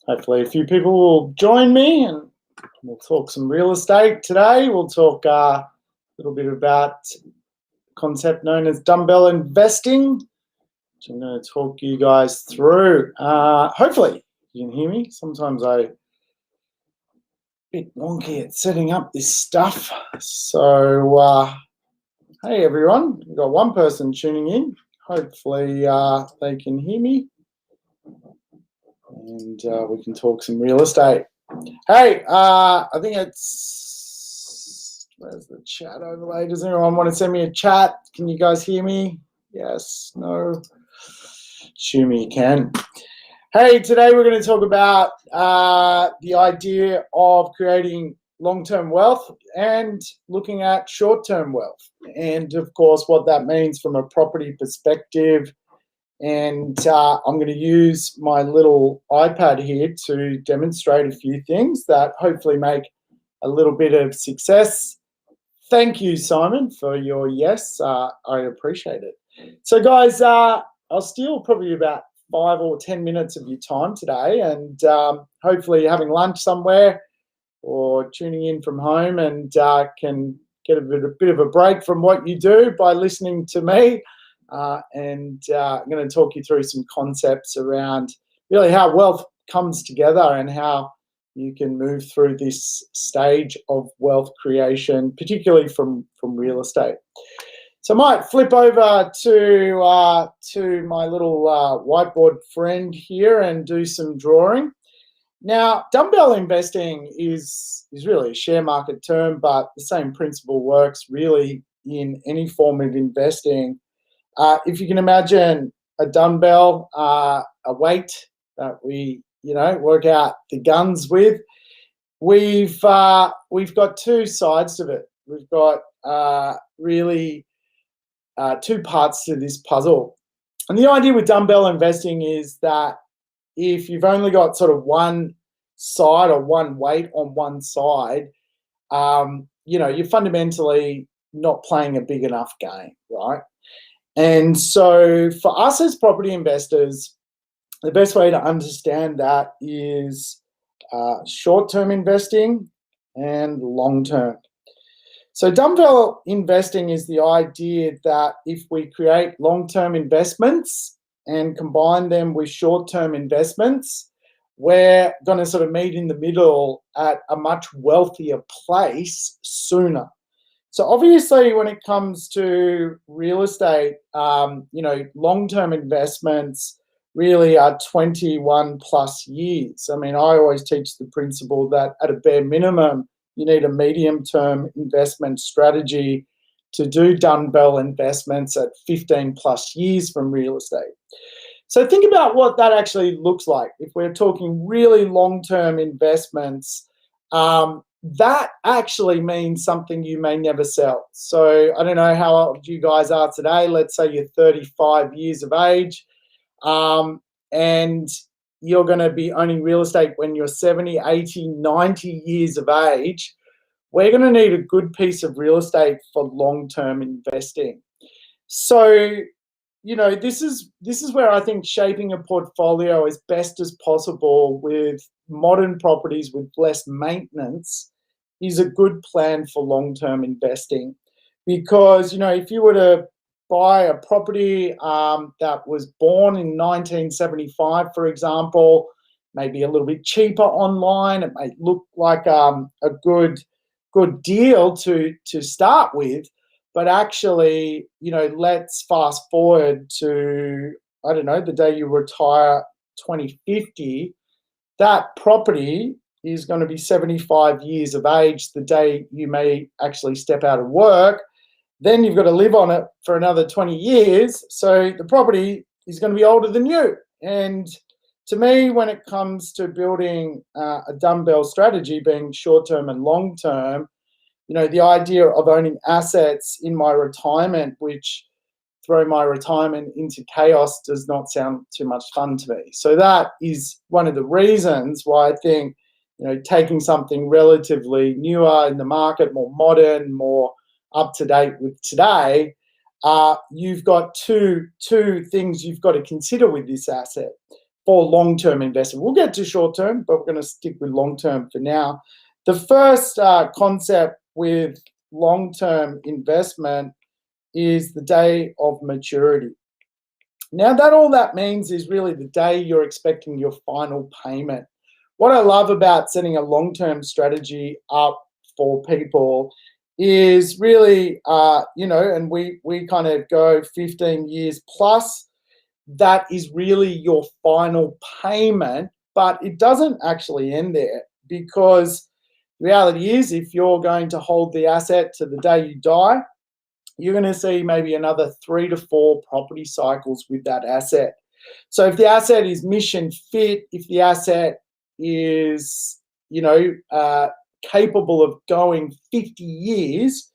Hopefully a few people will join me and we'll talk some real estate today. We'll talk a little bit about a concept known as dumbbell investing, which I'm going to talk you guys through. Hopefully you can hear me. Sometimes I'm a bit wonky at setting up this stuff. So, hey everyone, we've got one person tuning in. Hopefully they can hear me. And we can talk some real estate. Hey, I think it's, where's the chat overlay? Does anyone want to send me a chat? Can you guys hear me? Yes, no? Assume you can. Hey, today we're going to talk about the idea of creating long-term wealth and looking at short-term wealth. And of course, what that means from a property perspective. And I'm going to use my little iPad here to demonstrate a few things that hopefully make a little bit of success. Thank you, Simon, for your yes. I appreciate it. So, guys, I'll steal probably about 5 or 10 minutes of your time today, and hopefully you're having lunch somewhere or tuning in from home and can get a bit of a break from what you do by listening to me. I'm going to talk you through some concepts around really how wealth comes together and how you can move through this stage of wealth creation, particularly from real estate. So I might flip over to my little whiteboard friend here and do some drawing. Now, dumbbell investing is really a share market term, but the same principle works really in any form of investing. If you can imagine a dumbbell, a weight that we, work out the guns with, we've got two sides of it. We've got really two parts to this puzzle. And the idea with dumbbell investing is that if you've only got sort of one side or one weight on one side, you're fundamentally not playing a big enough game, right? And so for us as property investors, the best way to understand that is short-term investing and long-term. So dumbbell investing is the idea that if we create long-term investments and combine them with short-term investments, we're going to sort of meet in the middle at a much wealthier place sooner. So obviously, when it comes to real estate, long-term investments really are 21 plus years. I mean, I always teach the principle that at a bare minimum, you need a medium-term investment strategy to do dumbbell investments at 15 plus years from real estate. So think about what that actually looks like. If we're talking really long-term investments, that actually means something you may never sell. So I don't know how old you guys are today. Let's say you're 35 years of age, and you're going to be owning real estate when you're 70, 80, 90 years of age. We're going to need a good piece of real estate for long-term investing. So, this is where I think shaping a portfolio as best as possible with modern properties with less maintenance is a good plan for long-term investing. Because, if you were to buy a property that was born in 1975, for example, maybe a little bit cheaper online, it may look like a good deal to start with. But actually, let's fast forward to, I don't know, the day you retire, 2050, that property is going to be 75 years of age the day you may actually step out of work. Then you've got to live on it for another 20 years. So the property is going to be older than you. And to me, when it comes to building a dumbbell strategy, being short-term and long-term, the idea of owning assets in my retirement, which throw my retirement into chaos, does not sound too much fun to me. So that is one of the reasons why I think, taking something relatively newer in the market, more modern, more up to date with today, you've got two things you've got to consider with this asset. for long-term investment. We'll get to short-term, but we're going to stick with long-term for now. The first concept with long-term investment is the day of maturity. Now, all that means is really the day you're expecting your final payment. What I love about setting a long-term strategy up for people is really, and we kind of go 15 years plus. That is really your final payment, but it doesn't actually end there, because the reality is, if you're going to hold the asset to the day you die, you're going to see maybe another 3 to 4 property cycles with that asset. So if the asset is mission fit, if the asset is, capable of going 50 years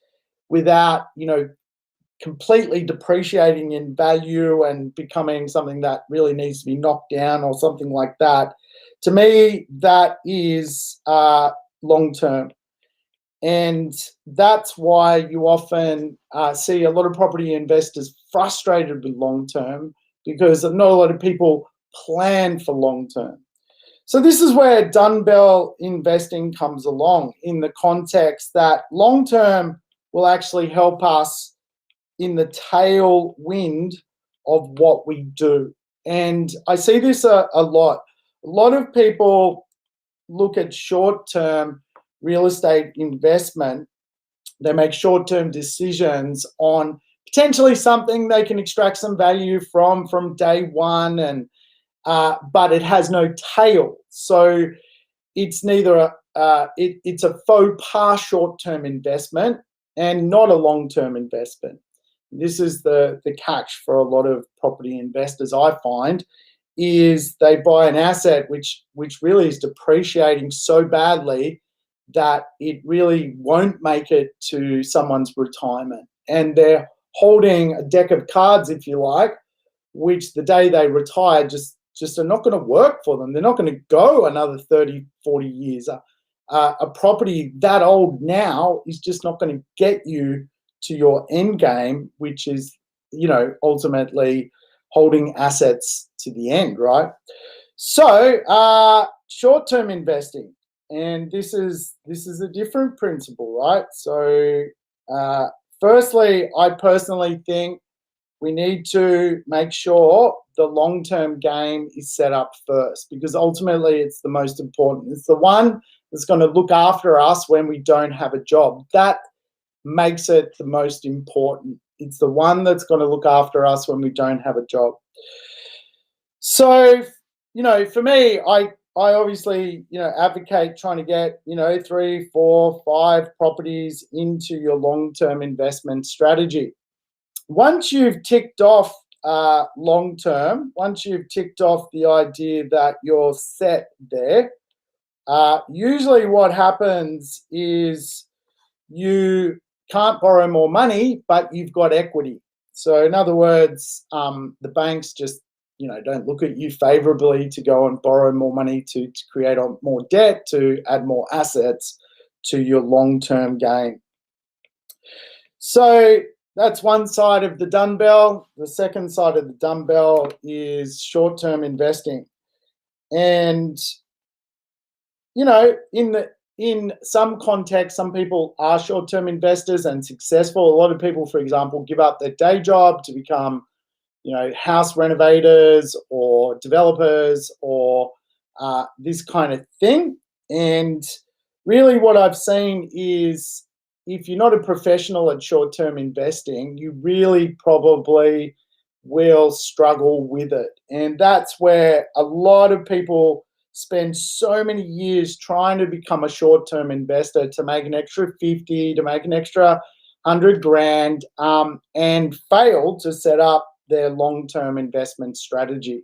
without, completely depreciating in value and becoming something that really needs to be knocked down or something like that, to me, that is long-term. And that's why you often see a lot of property investors frustrated with long-term, because not a lot of people plan for long-term. So this is where dumbbell investing comes along, in the context that long-term will actually help us in the tailwind of what we do. And I see this a lot. A lot of people look at short-term real estate investment. They make short-term decisions on potentially something they can extract some value from day one, and but it has no tail. So it's neither it's a faux pas short-term investment and not a long-term investment. This is the catch for a lot of property investors, I find, is they buy an asset which really is depreciating so badly that it really won't make it to someone's retirement. And they're holding a deck of cards, if you like, which the day they retire just are not going to work for them. They're not going to go another 30, 40 years. A property that old now is just not going to get you to your end game, which is, ultimately holding assets to the end, right? So short-term investing, and this is a different principle, right? So firstly, I personally think we need to make sure the long-term game is set up first, because ultimately it's the most important. It's the one that's going to look after us when we don't have a job. That makes it the most important. It's the one that's going to look after us when we don't have a job. So, for me, I obviously, advocate trying to get, 3, 4, 5 properties into your long-term investment strategy. Once you've ticked off long-term, once you've ticked off the idea that you're set there, usually what happens is you can't borrow more money, but you've got equity. So in other words, the banks just, don't look at you favorably to go and borrow more money to create more debt, to add more assets to your long-term game. So that's one side of the dumbbell. The second side of the dumbbell is short-term investing. And, in some context, some people are short-term investors and successful. A lot of people, for example, give up their day job to become, house renovators or developers or this kind of thing. And really what I've seen is, if you're not a professional at short-term investing, you really probably will struggle with it. And that's where a lot of people spend so many years trying to become a short-term investor to make an extra 50, to make an extra 100 grand, and fail to set up their long-term investment strategy.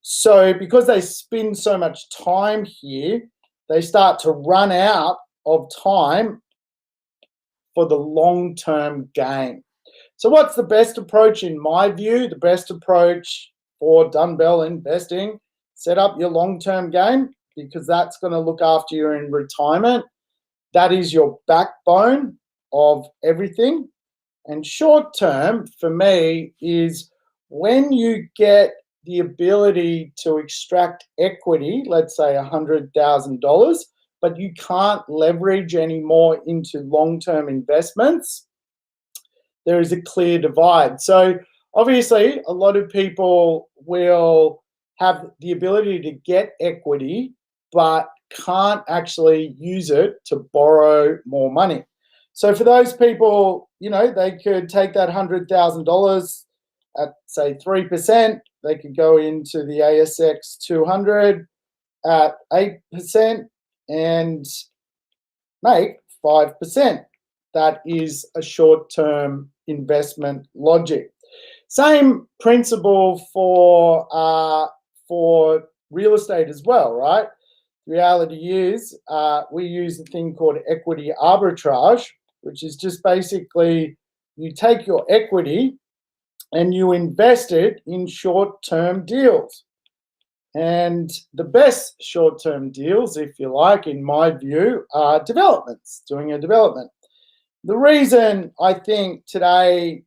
So because they spend so much time here, they start to run out of time for the long-term game. So what's the best approach in my view? The best approach for dumbbell investing: set up your long-term game, because that's going to look after you in retirement. That is your backbone of everything. And short-term for me is when you get the ability to extract equity, let's say $100,000, but you can't leverage any more into long-term investments, there is a clear divide. So obviously, a lot of people will have the ability to get equity, but can't actually use it to borrow more money. So for those people, they could take that $100,000 at, say, 3%. They could go into the ASX 200 at 8% and make 5%. That is a short-term investment logic. Same principle for real estate as well, right? The reality is we use a thing called equity arbitrage, which is just basically you take your equity and you invest it in short-term deals. And the best short-term deals, if you like, in my view, are developments, doing a development. The reason I think today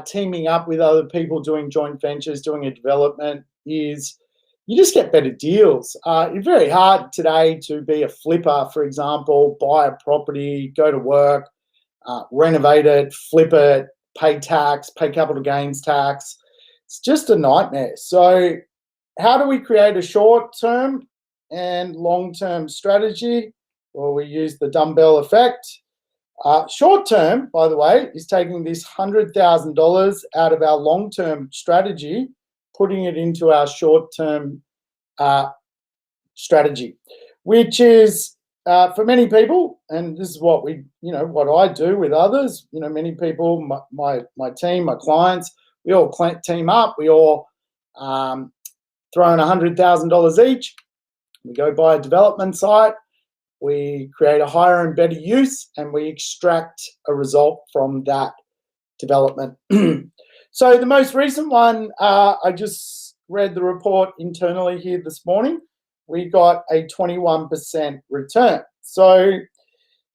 teaming up with other people, doing joint ventures, doing a development, is you just get better deals. It's very hard today to be a flipper, for example, buy a property, go to work, renovate it, flip it, pay tax, pay capital gains tax. It's just a nightmare. So how do we create a short-term and long-term strategy? Well, we use the dumbbell effect. Short-term, by the way, is taking this $100,000 out of our long-term strategy, putting it into our short-term strategy, which is for many people, and this is what what I do with others. Many people, my team, my clients, we all team up. We all throw in $100,000 each. We go buy a development site. We create a higher and better use, and we extract a result from that development. So the most recent one, I just read the report internally here this morning. We got a 21% return. So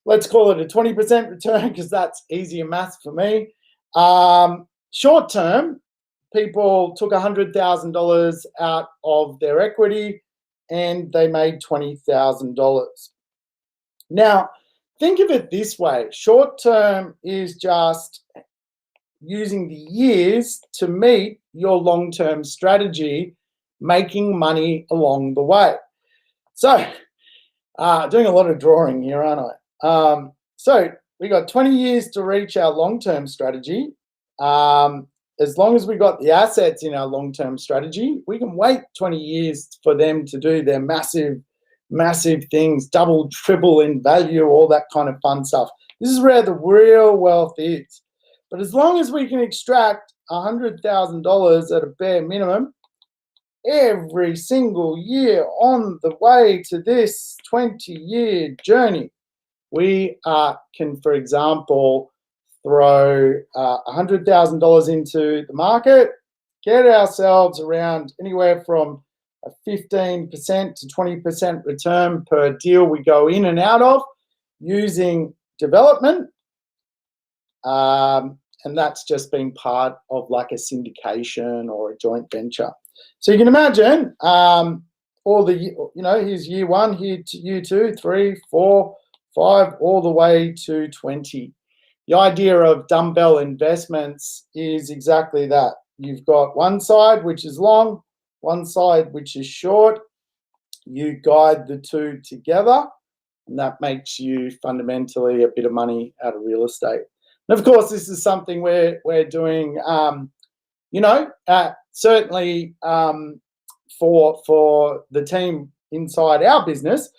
let's call it a 20% return because that's easier maths for me. Short term, people took $100,000 out of their equity and they made $20,000. Now, think of it this way. Short term is just using the years to meet your long-term strategy, making money along the way. So, doing a lot of drawing here, aren't I? So we got 20 years to reach our long-term strategy. As long as we got the assets in our long-term strategy, we can wait 20 years for them to do their massive things, double, triple in value, all that kind of fun stuff. This is where the real wealth is. But as long as we can extract $100,000 at a bare minimum every single year on the way to this 20-year journey, we can, for example, throw $100,000 into the market, get ourselves around anywhere from a 15% to 20% return per deal we go in and out of using development. And that's just being part of like a syndication or a joint venture. So you can imagine all the, here's year one, year 2, 3, 4, 5, all the way to 20. The idea of dumbbell investments is exactly that. You've got one side which is long, one side which is short. You guide the two together, and that makes you fundamentally a bit of money out of real estate. And of course, this is something we're doing, certainly for the team inside our business,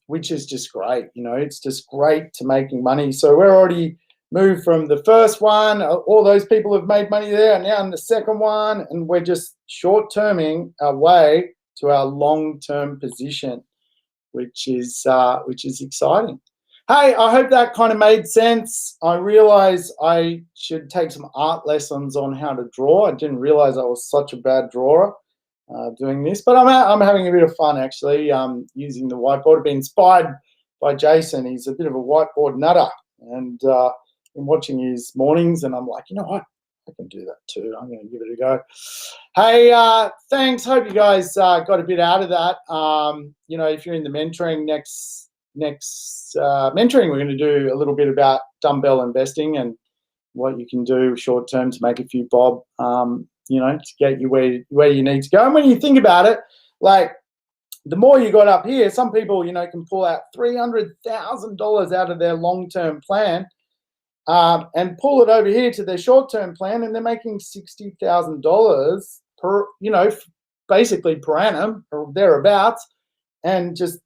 which is just great. It's just great to making money. So we're already moved from the first one. All those people have made money there, and now in the second one, and we're just short-terming our way to our long-term position, which is exciting. Hey, I hope that kind of made sense. I realize I should take some art lessons on how to draw. I didn't realize I was such a bad drawer doing this, but I'm having a bit of fun actually using the whiteboard. I've been inspired by Jason. He's a bit of a whiteboard nutter, and been watching his mornings, and I'm like, you know what? I can do that too. I'm going to give it a go. Hey, thanks. Hope you guys got a bit out of that. If you're in the mentoring next mentoring, we're going to do a little bit about dumbbell investing and what you can do short term to make a few bob, to get you where you need to go. And when you think about it, like the more you got up here, some people, can pull out $300,000 out of their long-term plan and pull it over here to their short-term plan, and they're making $60,000 per, basically per annum or thereabouts, and just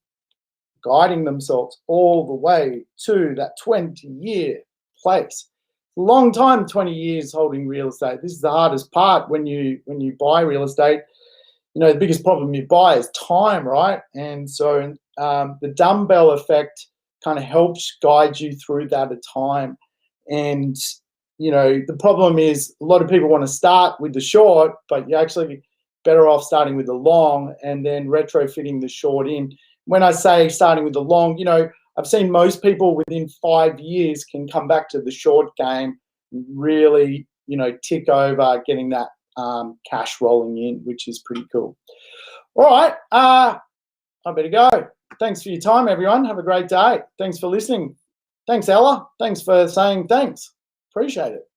guiding themselves all the way to that 20-year place. Long time, 20 years holding real estate. This is the hardest part when you buy real estate. The biggest problem you buy is time, right? And so the dumbbell effect kind of helps guide you through that at time. And, the problem is a lot of people want to start with the short, but you're actually better off starting with the long and then retrofitting the short in. When I say starting with the long, I've seen most people within 5 years can come back to the short game, really, tick over getting that cash rolling in, which is pretty cool. All right, I better go. Thanks for your time, everyone. Have a great day. Thanks for listening. Thanks, Ella. Thanks for saying thanks. Appreciate it.